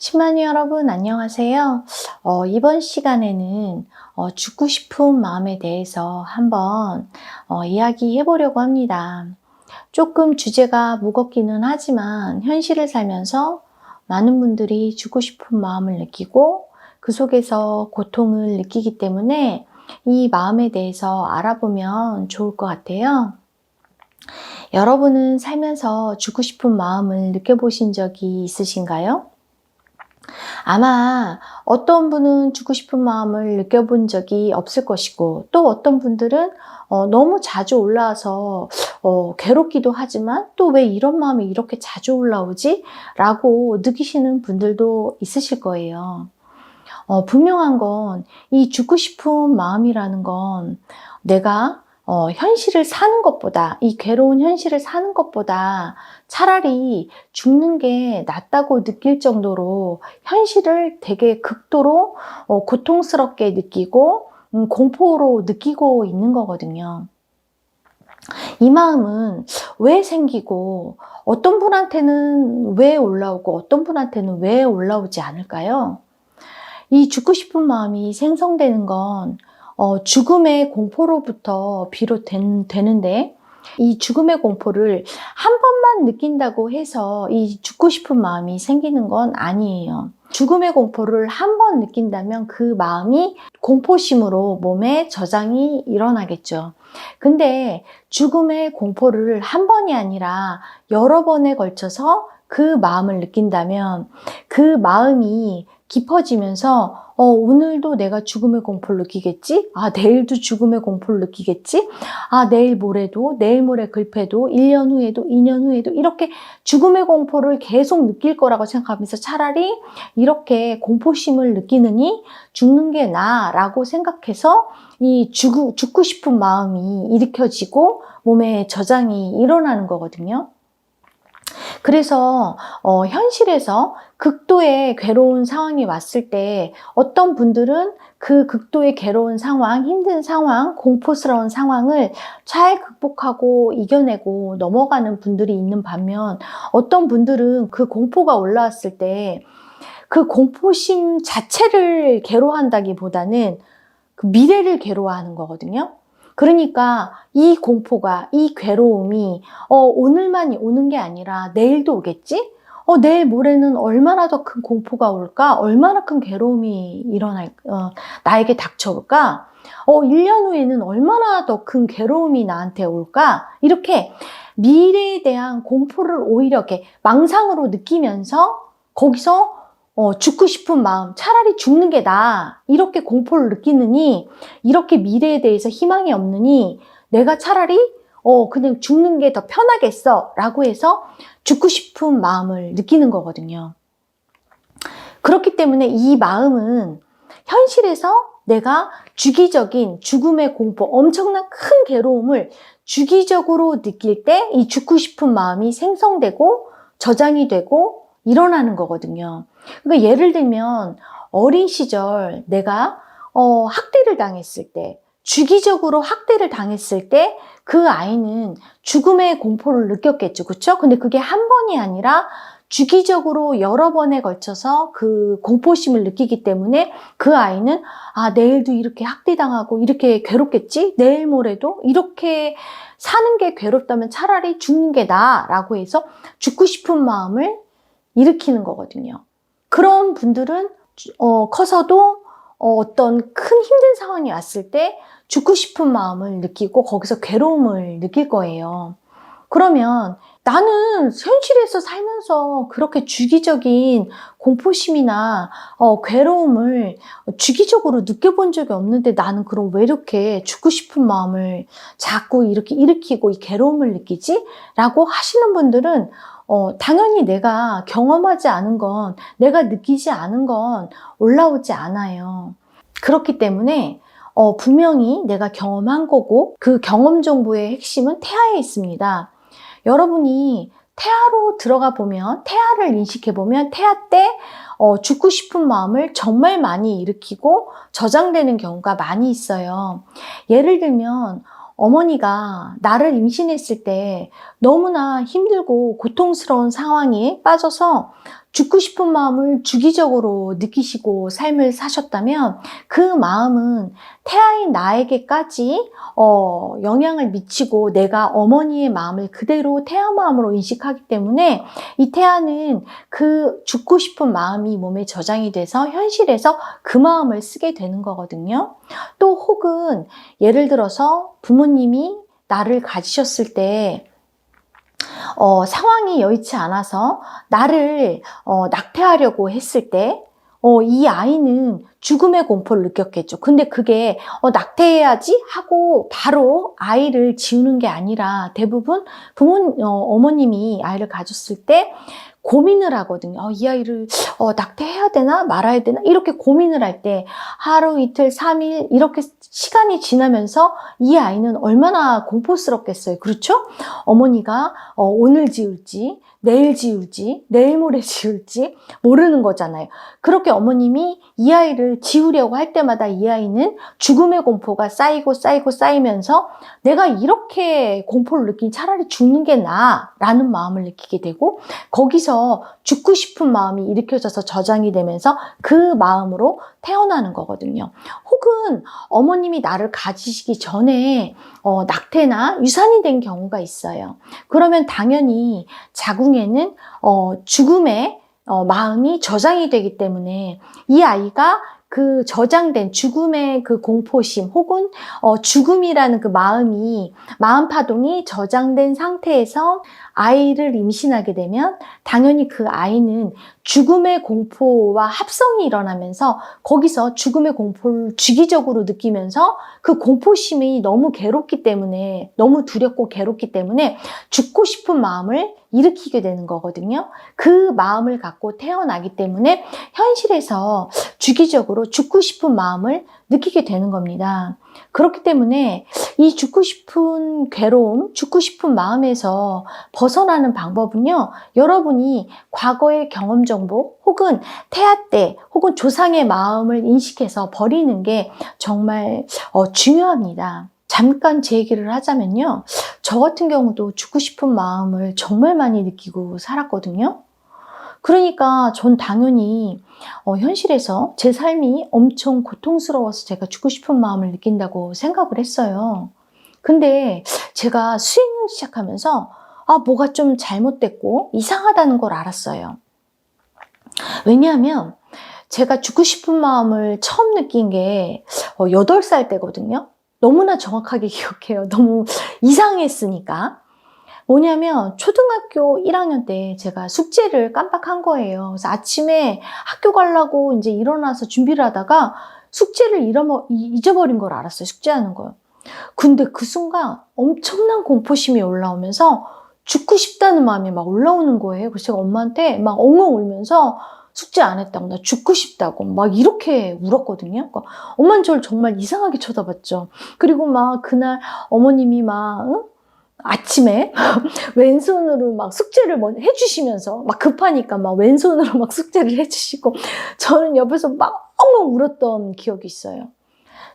신만이 여러분 안녕하세요. 이번 시간에는 죽고 싶은 마음에 대해서 한번 이야기해 보려고 합니다. 조금 주제가 무겁기는 하지만 현실을 살면서 많은 분들이 죽고 싶은 마음을 느끼고 그 속에서 고통을 느끼기 때문에 이 마음에 대해서 알아보면 좋을 것 같아요. 여러분은 살면서 죽고 싶은 마음을 느껴보신 적이 있으신가요? 아마 어떤 분은 죽고 싶은 마음을 느껴본 적이 없을 것이고, 또 어떤 분들은 너무 자주 올라와서 괴롭기도 하지만 또 왜 이런 마음이 이렇게 자주 올라오지? 라고 느끼시는 분들도 있으실 거예요. 분명한 건 이 죽고 싶은 마음이라는 건 내가 현실을 사는 것보다, 이 괴로운 현실을 사는 것보다 차라리 죽는 게 낫다고 느낄 정도로 현실을 되게 극도로 고통스럽게 느끼고 공포로 느끼고 있는 거거든요. 이 마음은 왜 생기고 어떤 분한테는 왜 올라오고 어떤 분한테는 왜 올라오지 않을까요? 이 죽고 싶은 마음이 생성되는 건 죽음의 공포로부터 비롯되는데, 이 죽음의 공포를 한 번만 느낀다고 해서 이 죽고 싶은 마음이 생기는 건 아니에요. 죽음의 공포를 한 번 느낀다면 그 마음이 공포심으로 몸에 저장이 일어나겠죠. 근데 죽음의 공포를 한 번이 아니라 여러 번에 걸쳐서 그 마음을 느낀다면 그 마음이 깊어지면서 오늘도 내가 죽음의 공포를 느끼겠지? 내일도 죽음의 공포를 느끼겠지? 내일 모레도, 내일 모레 글패도, 1년 후에도, 2년 후에도 이렇게 죽음의 공포를 계속 느낄 거라고 생각하면서 차라리 이렇게 공포심을 느끼느니 죽는 게 나라고 생각해서 이 죽고 싶은 마음이 일으켜지고 몸에 저장이 일어나는 거거든요. 그래서 현실에서 극도의 괴로운 상황이 왔을 때 어떤 분들은 그 극도의 괴로운 상황, 힘든 상황, 공포스러운 상황을 잘 극복하고 이겨내고 넘어가는 분들이 있는 반면, 어떤 분들은 그 공포가 올라왔을 때 그 공포심 자체를 괴로워한다기보다는 그 미래를 괴로워하는 거거든요. 그러니까 이 공포가, 이 괴로움이 오늘만 오는 게 아니라 내일도 오겠지? 내일 모레는 얼마나 더 큰 공포가 올까? 얼마나 큰 괴로움이 나에게 닥쳐올까? 1년 후에는 얼마나 더 큰 괴로움이 나한테 올까? 이렇게 미래에 대한 공포를 오히려 이렇게 망상으로 느끼면서 거기서 죽고 싶은 마음, 차라리 죽는 게 나아. 이렇게 공포를 느끼느니, 이렇게 미래에 대해서 희망이 없느니, 내가 차라리 그냥 죽는 게 더 편하겠어. 라고 해서 죽고 싶은 마음을 느끼는 거거든요. 그렇기 때문에 이 마음은 현실에서 내가 주기적인 죽음의 공포, 엄청난 큰 괴로움을 주기적으로 느낄 때 이 죽고 싶은 마음이 생성되고 저장이 되고 일어나는 거거든요. 그러니까 예를 들면 어린 시절 내가 학대를 당했을 때, 주기적으로 학대를 당했을 때 그 아이는 죽음의 공포를 느꼈겠죠. 그렇죠? 근데 그게 한 번이 아니라 주기적으로 여러 번에 걸쳐서 그 공포심을 느끼기 때문에 그 아이는 내일도 이렇게 학대당하고 이렇게 괴롭겠지? 내일 모레도 이렇게 사는 게 괴롭다면 차라리 죽는 게 나아라고 해서 죽고 싶은 마음을 일으키는 거거든요. 그런 분들은 커서도 어떤 큰 힘든 상황이 왔을 때 죽고 싶은 마음을 느끼고 거기서 괴로움을 느낄 거예요. 그러면 나는 현실에서 살면서 그렇게 주기적인 공포심이나 괴로움을 주기적으로 느껴본 적이 없는데 나는 그럼 왜 이렇게 죽고 싶은 마음을 자꾸 이렇게 일으키고 이 괴로움을 느끼지? 라고 하시는 분들은 당연히 내가 경험하지 않은 건, 내가 느끼지 않은 건 올라오지 않아요. 그렇기 때문에 분명히 내가 경험한 거고 그 경험 정보의 핵심은 태아에 있습니다. 여러분이 태아로 들어가 보면, 태아를 인식해 보면 태아 때 죽고 싶은 마음을 정말 많이 일으키고 저장되는 경우가 많이 있어요. 예를 들면 어머니가 나를 임신했을 때 너무나 힘들고 고통스러운 상황에 빠져서 죽고 싶은 마음을 주기적으로 느끼시고 삶을 사셨다면 그 마음은 태아인 나에게까지 영향을 미치고 내가 어머니의 마음을 그대로 태아 마음으로 인식하기 때문에 이 태아는 그 죽고 싶은 마음이 몸에 저장이 돼서 현실에서 그 마음을 쓰게 되는 거거든요. 또 혹은 예를 들어서 부모님이 나를 가지셨을 때 상황이 여의치 않아서 나를 낙태하려고 했을 때 이 아이는 죽음의 공포를 느꼈겠죠. 근데 그게 낙태해야지 하고 바로 아이를 지우는 게 아니라 대부분 어머님이 아이를 가졌을 때 고민을 하거든요. 이 아이를 낙태해야 되나 말아야 되나 이렇게 고민을 할 때 하루 이틀 3일 이렇게 시간이 지나면서 이 아이는 얼마나 공포스럽겠어요. 그렇죠? 어머니가 오늘 지울지 내일 지울지 내일 모레 지울지 모르는 거잖아요. 그렇게 어머님이 이 아이를 지우려고 할 때마다 이 아이는 죽음의 공포가 쌓이고 쌓이고 쌓이면서 내가 이렇게 공포를 느끼니 차라리 죽는 게 나아 라는 마음을 느끼게 되고 거기서 죽고 싶은 마음이 일으켜져서 저장이 되면서 그 마음으로 태어나는 거거든요. 혹은 어머님이 나를 가지시기 전에 낙태나 유산이 된 경우가 있어요. 그러면 당연히 자궁에는 죽음의 마음이 저장이 되기 때문에 이 아이가 그 저장된 죽음의 그 공포심 혹은 죽음이라는 그 마음 파동이 저장된 상태에서 아이를 임신하게 되면 당연히 그 아이는 죽음의 공포와 합성이 일어나면서 거기서 죽음의 공포를 주기적으로 느끼면서 그 공포심이 너무 괴롭기 때문에 너무 두렵고 괴롭기 때문에 죽고 싶은 마음을 일으키게 되는 거거든요. 그 마음을 갖고 태어나기 때문에 현실에서 주기적으로 죽고 싶은 마음을 느끼게 되는 겁니다. 그렇기 때문에 이 죽고 싶은 괴로움, 죽고 싶은 마음에서 벗어나는 방법은요, 여러분이 과거의 경험 정보 혹은 태아 때 혹은 조상의 마음을 인식해서 버리는 게 정말 중요합니다. 잠깐 제 얘기를 하자면요. 저 같은 경우도 죽고 싶은 마음을 정말 많이 느끼고 살았거든요. 그러니까 전 당연히 현실에서 제 삶이 엄청 고통스러워서 제가 죽고 싶은 마음을 느낀다고 생각을 했어요. 근데 제가 수행을 시작하면서 뭐가 좀 잘못됐고 이상하다는 걸 알았어요. 왜냐하면 제가 죽고 싶은 마음을 처음 느낀 게 8살 때거든요. 너무나 정확하게 기억해요. 너무 이상했으니까. 뭐냐면 초등학교 1학년 때 제가 숙제를 깜빡한 거예요. 그래서 아침에 학교 가려고 이제 일어나서 준비를 하다가 숙제를 잊어버린 걸 알았어요. 숙제하는 거. 근데 그 순간 엄청난 공포심이 올라오면서 죽고 싶다는 마음이 막 올라오는 거예요. 그래서 제가 엄마한테 막 엉엉 울면서 숙제 안 했다고, 나 죽고 싶다고 막 이렇게 울었거든요. 그러니까 엄마는 저를 정말 이상하게 쳐다봤죠. 그리고 막 그날 어머님이 막 아침에 왼손으로 막 숙제를 해주시면서 막 급하니까 막 왼손으로 막 숙제를 해주시고 저는 옆에서 막 엉엉 울었던 기억이 있어요.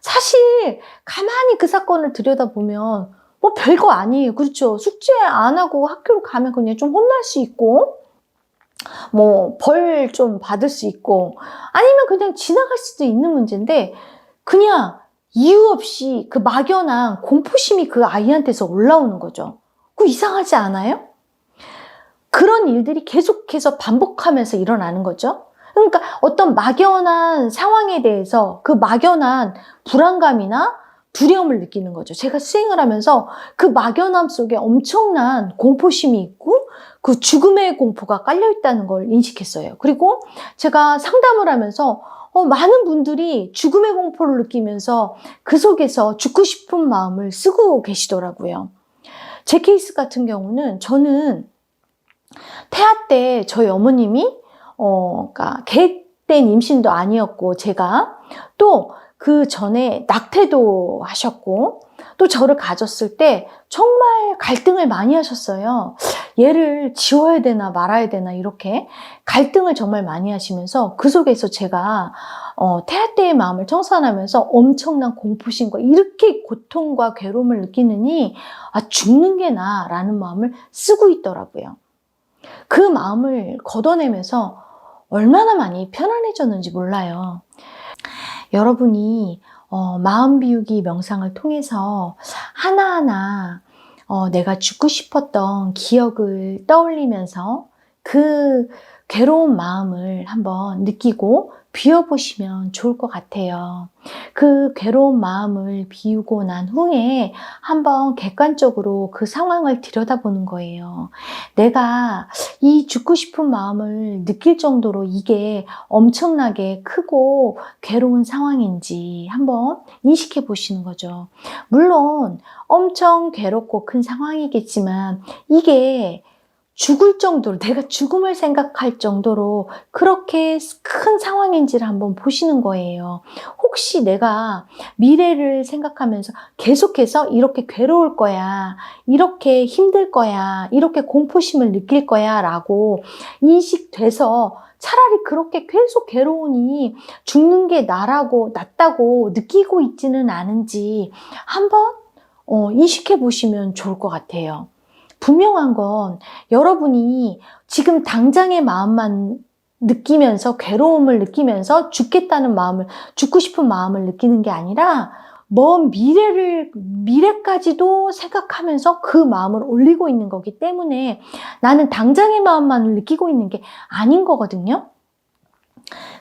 사실 가만히 그 사건을 들여다보면 뭐 별거 아니에요. 그렇죠? 숙제 안 하고 학교를 가면 그냥 좀 혼날 수 있고 뭐 벌 좀 받을 수 있고 아니면 그냥 지나갈 수도 있는 문제인데 그냥 이유 없이 그 막연한 공포심이 그 아이한테서 올라오는 거죠. 그거 이상하지 않아요? 그런 일들이 계속해서 반복하면서 일어나는 거죠. 그러니까 어떤 막연한 상황에 대해서 그 막연한 불안감이나 두려움을 느끼는 거죠. 제가 수행을 하면서 그 막연함 속에 엄청난 공포심이 있고 그 죽음의 공포가 깔려있다는 걸 인식했어요. 그리고 제가 상담을 하면서 많은 분들이 죽음의 공포를 느끼면서 그 속에서 죽고 싶은 마음을 쓰고 계시더라고요. 제 케이스 같은 경우는 저는 태아 때 저희 어머님이 그러니까 계획된 임신도 아니었고 제가 또 그 전에 낙태도 하셨고 또 저를 가졌을 때 정말 갈등을 많이 하셨어요. 얘를 지워야 되나 말아야 되나 이렇게 갈등을 정말 많이 하시면서 그 속에서 제가 태아 때의 마음을 청산하면서 엄청난 공포심과 이렇게 고통과 괴로움을 느끼느니 죽는 게 나라는 마음을 쓰고 있더라고요. 그 마음을 걷어내면서 얼마나 많이 편안해졌는지 몰라요. 여러분이 마음 비우기 명상을 통해서 하나하나 내가 죽고 싶었던 기억을 떠올리면서 그 괴로운 마음을 한번 느끼고 비워보시면 좋을 것 같아요. 그 괴로운 마음을 비우고 난 후에 한번 객관적으로 그 상황을 들여다보는 거예요. 내가 이 죽고 싶은 마음을 느낄 정도로 이게 엄청나게 크고 괴로운 상황인지 한번 인식해 보시는 거죠. 물론 엄청 괴롭고 큰 상황이겠지만 이게 죽을 정도로, 내가 죽음을 생각할 정도로 그렇게 큰 상황인지를 한번 보시는 거예요. 혹시 내가 미래를 생각하면서 계속해서 이렇게 괴로울 거야, 이렇게 힘들 거야, 이렇게 공포심을 느낄 거야 라고 인식돼서 차라리 그렇게 계속 괴로우니 죽는 게 낫다고 느끼고 있지는 않은지 한번 인식해 보시면 좋을 것 같아요. 분명한 건 여러분이 지금 당장의 마음만 느끼면서 괴로움을 느끼면서 죽고 싶은 마음을 느끼는 게 아니라 먼 미래까지도 생각하면서 그 마음을 올리고 있는 거기 때문에 나는 당장의 마음만을 느끼고 있는 게 아닌 거거든요.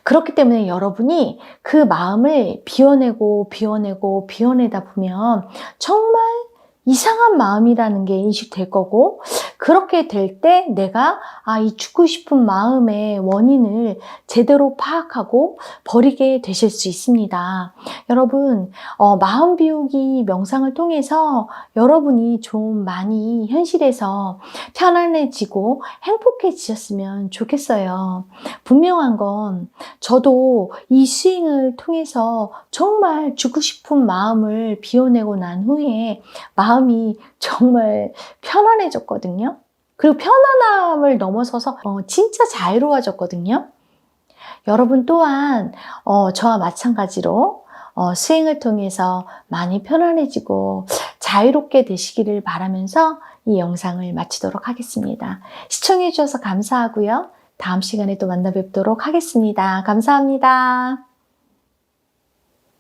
그렇기 때문에 여러분이 그 마음을 비워내다 보면 정말 이상한 마음이라는 게 인식될 거고, 그렇게 될 때 내가 이 죽고 싶은 마음의 원인을 제대로 파악하고 버리게 되실 수 있습니다. 여러분, 마음 비우기 명상을 통해서 여러분이 좀 많이 현실에서 편안해지고 행복해지셨으면 좋겠어요. 분명한 건 저도 이 수행을 통해서 정말 죽고 싶은 마음을 비워내고 난 후에 마음이 정말 편안해졌거든요. 그리고 편안함을 넘어서서 진짜 자유로워졌거든요. 여러분 또한 저와 마찬가지로 수행을 통해서 많이 편안해지고 자유롭게 되시기를 바라면서 이 영상을 마치도록 하겠습니다. 시청해 주셔서 감사하고요. 다음 시간에 또 만나 뵙도록 하겠습니다. 감사합니다.